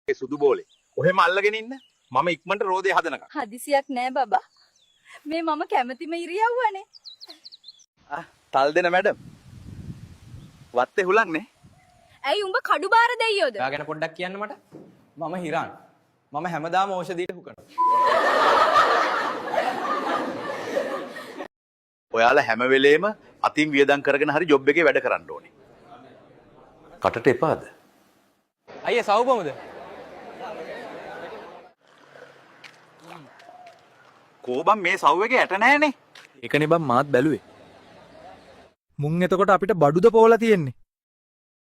ඒ සුදු බෝලේ. ඔහෙම අල්ලගෙන ඉන්න. මම ඉක්මනට රෝදේ හදනකම්. හදිසියක් නෑ බබා. මේ මම කැමතිම ඉරියව්වනේ. තල් දෙන මැඩම්. වත්තේ හුලන්නේ. ඇයි උඹ කඩු බාර දෙයියෝද? ඔයා ගැන පොඩ්ඩක් කියන්න මට. මම හිරාන්. මම හැමදාම ඖෂධීට හුකනවා. ඔයාලා හැම වෙලේම අතින් වියදම් කරගෙන හරි ජොබ් එකේ වැඩ කරන්න ඕනේ. කටට එපාද? අයියේ සවුපමුද? කෝබම් මේ සව් එකේ ඇට නැහනේ. ඒකනේ බං මාත් බැලුවේ. මුන් එතකොට අපිට බඩුද පොවලා තියෙන්නේ.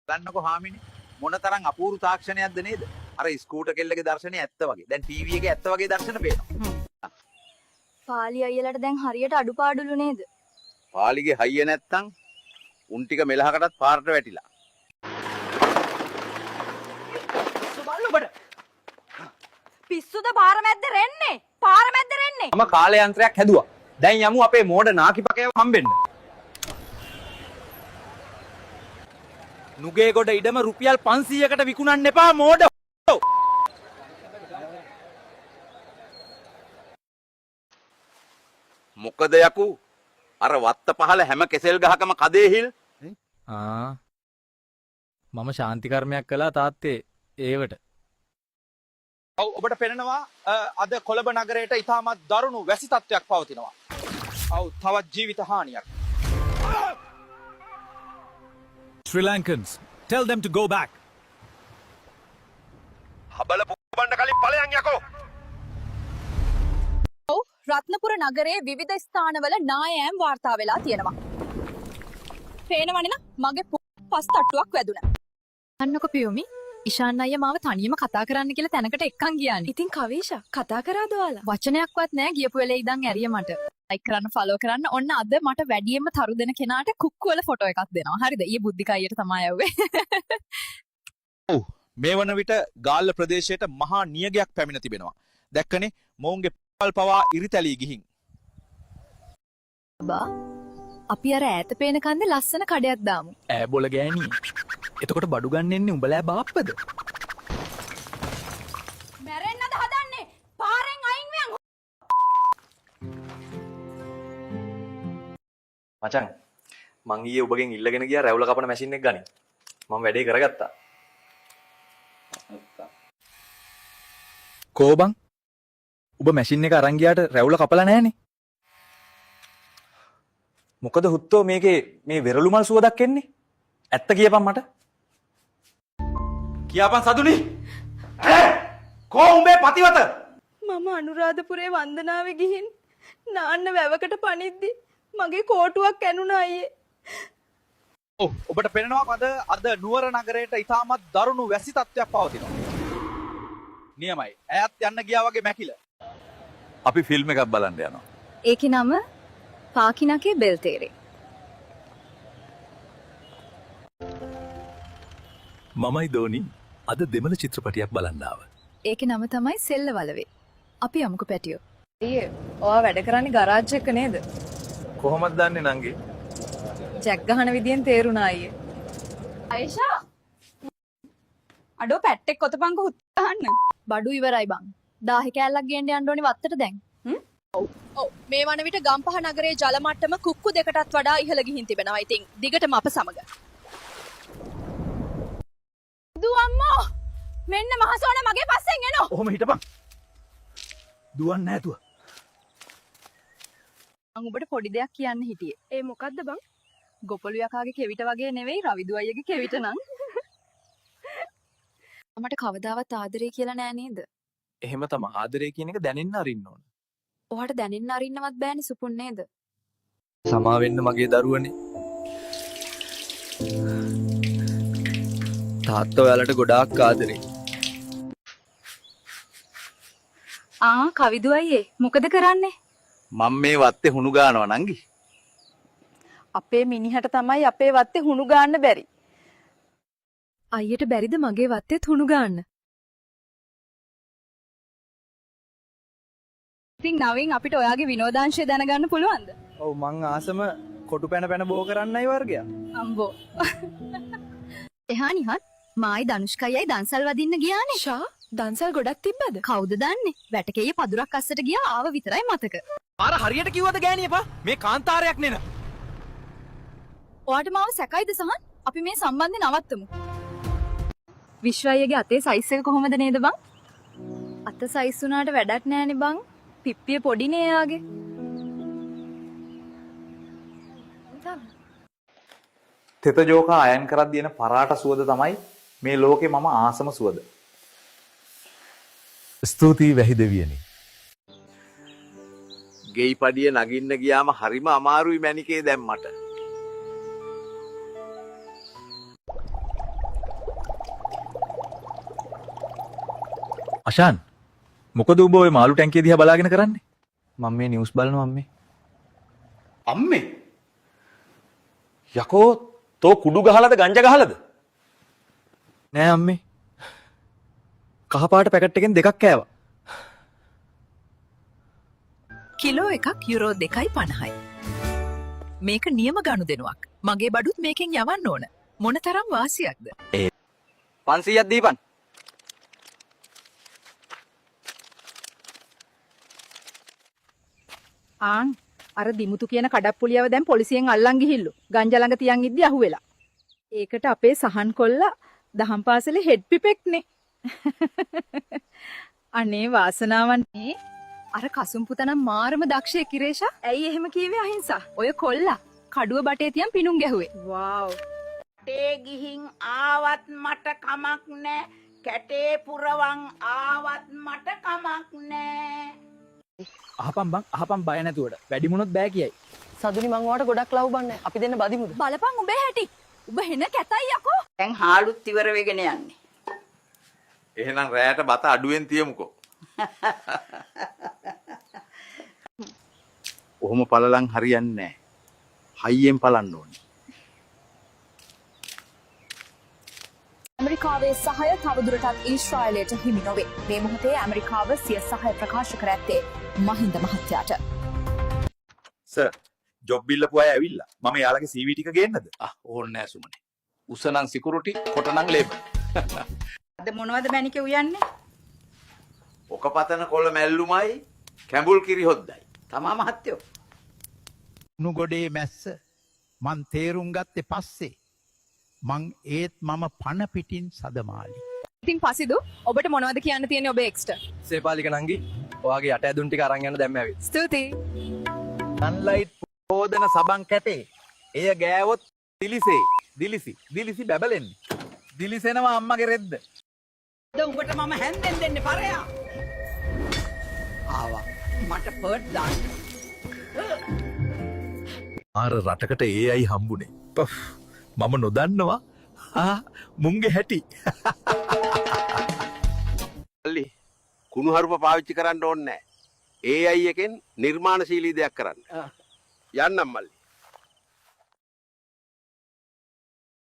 දන්නකො හාමිනේ මොනතරම් අපූර්ව තාක්ෂණයක්ද නේද? අර ස්කූටර් කෙල්ලගේ දර්ශනය ඇත්ත වගේ. දැන් ටීවී එකේ ඇත්ත වගේ දර්ශන පේනවා. පාලි අයියලට දැන් හරියට අඩුපාඩුලු නේද? පාලිගේ හයිය නැත්තම් උන් ටික මෙලහකටත් පාරට වැටිලා. පිස්සුද පාර මැද්ද රෙන්නේ? පාර මැද්ද රෙන්නේ? මම කාලය යන්ත්‍රයක් හැදුවා. දැන් යමු අපේ මෝඩ නාකිපකයව හම්බෙන්න. නුගේගොඩ ඉඩම රුපියල් 500කට විකුණන්න එපා මෝඩ. මොකද යකු අර වත්ත පහල හැම කෙසෙල් ගහකම කදේ හිල්. මම ශාන්ති කර්මයක් කළා තාත්තේ ඒවට. ඔව් ඔබට පෙනෙනවා අද කොළඹ නගරයට ඉතාමත් දරුණු වැසි තත්ත්වයක් පවතිනවා. ඔව් තවත් ජීවිත හානියක්. Sri Lankans, tell them to go back. හබල පුබන්න කලින් ඵලයන් යකෝ. ඔව් රත්නපුර නගරයේ විවිධ ස්ථානවල නායෑම් වාර්තා වෙලා තියෙනවා. පේනවනේ න මගේ පස් තට්ටුවක් වැදුනා. අන්නකො පියුමි ඉෂාන් අයියා මාව තනියම කතා කරන්න කියලා තැනකට එක්කන් ගියානේ. ඉතින් කවීෂා කතා කරාද ඔයාලා? වචනයක්වත් නැහැ ගියපු වෙලේ ඉඳන් ඇරිය මට. ලයික් කරන්න ෆලෝ කරන්න ඔන්න අද මට වැඩියෙන්ම තරු දෙන කෙනාට කුක්කු වල ෆොටෝ එකක් දෙනවා. හරිද? ඊයේ බුද්ධික අයියට තමයි යවුවේ. ඔව් මේ වන විට ගාල්ල ප්‍රදේශයට මහා නියගයක් පැමිණ තිබෙනවා. දැක්කනේ මොවුන්ගේ පල් පවා ඉරිතැලී ගිහින්. බා අපි අර ඈත පේන කන්දේ ලස්සන කඩයක් දාමු. ඈ බොල ගෑණි. එතකොට බඩු ගන්න එන්නේ උඹලා බාප්පද? මැරෙන්නද හදන්නේ? පාරෙන් අයින් වෙන්. මචං මං ඊයේ ඔබගෙන් ඉල්ලගෙන ගියා රැවුල කපන මැෂින් එක ගනින්. මම වැඩේ කරගත්තා. කෝබන් ඔබ මැෂින් එක අරන් ගියාට රැවුල කපලා නැහනේ. මොකද හුත්තෝ මේකේ මේ වෙරළු මල් සුවදක් එන්නේ? ඇත්ත කියපන් මට. කියාපන් සදුනි. කෝ උඹේ පතිවත? මම අනුරාධපුරේ වන්දනාවේ ගිහින් නාන්න වැවකට පනිද්දි මගේ කෝටුවක් ඇනුණා අයියේ. ඔව් ඔබට පෙනෙනවා අද නුවර නගරයට ඉතාමත් දරුණු වැසි තත්ත්වයක් පවතිනවා. නියමයි. ඈත් යන්න ගියා වගේ මැකිල. අපි ෆිල්ම් එකක් බලන්න යනවා. ඒකේ නම පාකිනකේ බෙල්තේරේ. මමයි දෝනි අද දෙමළ චිත්‍රපටියක් බලන්න ආව. ඒකේ නම තමයි සෙල්ලවලවේ. අපි යමුකෝ පැටියෝ. අයියේ ඔයා වැඩ කරන්නේ ගරාජ් එක නේද? කොහොමද දන්නේ නංගි? ජැක් ගහන විදියෙන් තේරුණා අයියේ. අයිෂා අඩෝ පැට්ටෙක් කොතපන්කෝ හුත් ගහන්න. බඩු ඉවරයි බං. 10 කෑල්ලක් ගේන්න යන්න ඕනි වත්තට දැන්. ඔව් මේ වන විට ගම්පහ නගරයේ ජල මට්ටම කුක්කු දෙකටත් වඩා ඉහළ ගිහින් තිබෙනවා. ඉතින් දිගටම අප සමග. දුවම්මෝ මෙන්න මහසෝන මගේ පස්සෙන් එනවා. ඔහොම හිටපන්. දුවන්නේ නැතුව. මම ඔබට පොඩි දෙයක් කියන්න හිටියේ. ඒ මොකද්ද බං? ගොපළු යකාගේ කෙවිත වගේ නෙවෙයි රවිදු අයියගේ කෙවිත නං. මට කවදාවත් ආදරේ කියලා නෑ නේද? එහෙම තමයි ආදරේ කියන එක දැනෙන්න අරින්න ඕන. ඔයාට දැනෙන්න අරින්නවත් බෑනේ සුපුන් නේද? සමා වෙන්න මගේ දරුවනේ. තාත්තා ඔයාලට ගොඩාක් ආදරේ. කවිදු අයියේ මොකද කරන්නේ? මම මේ වත්තේ හුණු ගානවා නංගි. අපේ මිනිහට තමයි අපේ වත්තේ හුණු ගන්න බැරි. අයියට බැරිද මගේ වත්තේ හුණු ගන්න? ඉතින් නවින් අපිට ඔයාගේ විනෝදාංශය දැනගන්න පුළුවන්ද? ඔව් මං ආසම කොටු පැන පැන බෝ කරන්නයි වර්ගයා. අම්බෝ. එහා නිහත් මායි දනුෂ්කයයි දන්සල් වදින්න ගියානේ. ෂා දන්සල් ගොඩක් තිබ්බද? කවුද දන්නේ? වැටකෙය පදුරක් අස්සට ගියා ආව විතරයි මතක. අර හරියට කිව්වද ගෑණිය පා මේ කාන්තාරයක් නෙන ඔයාට මාව සැකයිද සහන්? අපි මේ සම්බන්ධය නවත්තමු. විශ්වයගේ අතේ සයිස් එක කොහොමද නේද බං? අත සයිස් වුණාට වැඩක් නෑනේ බං. පිප්පිය පොඩිනේ යාගේ. තෙත ජෝකා අයන් කරක් දින පරාට සුවද තමයි මේ ලෝකේ මම ආසම සුවද. ස්තුතියි වැහි දෙවියනි. ගෙයි පඩිය නගින්න ගියාම හරිම අමාරුයි මැනිකේ දැම්මට. අෂාන් මොකද උඹ ඔය මාළු ටැංකිය දිහා බලාගෙන කරන්නේ? මම මේ නිවුස් බලනවා අම්මේ. අම්මේ යකෝ තෝ කුඩු ගහලාද ගංජා ගහලාද? නෑ අම්මේ. කහපාට පැකට් එකෙන් දෙකක් කෑවා. කිලෝ එකක් යුරෝ 2.50යි. මේක නියම ගනුදෙනුවක්. මගේ බඩුත් මේකෙන් යවන්න ඕන. මොනතරම් වාසියක්ද? 500ක් දීපන්. ආන් අර දිමුතු කියන කඩප්පුලියව දැන් පොලිසියෙන් අල්ලන් ගිහිල්ලු. ගංජා ළඟ තියන් ඉද්දි අහුවෙලා. ඒකට අපේ සහන් කොල්ලා දහම් පාසලේ හෙඩ් පිපෙක්නේ. අනේ වාසනාවන් මේ අර කසුම් පුතනම් මාරම දක්ෂය කිරේෂා. ඇයි එහෙම කීවේ අහිංසා? ඔය කොල්ලා කඩුව බටේ තියන් පිණුම් ගැහුවේ. වාව්. කැටේ ගිහින් ආවත් මට කමක් නෑ. කැටේ පුරවන් ආවත් මට කමක් නෑ. අහපන් බං අහපන් බය නැතුවට. වැඩි මුණොත් බෑ කියයි. සදුනි මං ඔයාට ගොඩක් ලව් බන්නේ. අපි දෙන්න බදිමුද? බලපන් උඹේ හැටි. උඹ හෙන කැතයි යකෝ. දැන් හාලුත් ඉවර වෙගෙන යන්නේ. එහෙනම් රැයට බත අඩුවෙන් තියමුකෝ. ඔහොම පළලන් හරියන්නේ නැහැ. හයියෙන් පලන්න ඕනේ. ඇමරිකාවේ සහය තවදුරටත් ඊශ්‍රායලයට හිමි නොවේ. මේ මොහොතේ ඇමරිකාව සිය සහය ප්‍රකාශ කර ඇත්තේ මහින්ද මහත්තයාට. සර් ජොබ් බිල්ලපු අය ඇවිල්ලා. මම යාළගේ CV ටික ගේන්නද? ඕන්නේ නෑ සුමනේ. උසනම් සිකියුරිටි කොටනම් ලේබර්. අද මොනවද මැනිකේ උයන්නේ? ඔකපතන කොළ මැල්ලුමයි කැඹුල් කිරි හොද්දයි. තමා මහත්තයෝ. නුගොඩේ මැස්ස මන් තේරුම් ගත්තේ පස්සේ මං ඒත් මම පණ පිටින් සදමාලි. ඉතින් පසිදු ඔබට මොනවද කියන්න තියෙන්නේ ඔබේ එක්ස්ට? සේපාලික නංගි ඔයාගේ යට ඇදුන් ටික අරන් යන්න දැම්ම ඇවිත්. ස්තුතියි. සන්ලයිට් පෝදන සබන් කැටේ. එය ගෑවොත් දිලිසි බැබලෙන්නේ. දිලිසෙනවා අම්මගේ රෙද්ද. උඹට මම හැන්දෙන් දෙන්නේ පරයා. ආවා. මට පර්ට් දාන්න. ආර රටකට AI හම්බුනේ. මම නොදන්නවා. මුන්ගේ හැටි. අල්ලි කුණුහරුප පාවිච්චි කරන්න ඕනේ නැහැ. AI එකෙන් නිර්මාණශීලී දෙයක් කරන්න. යන්නම් මල්ලි.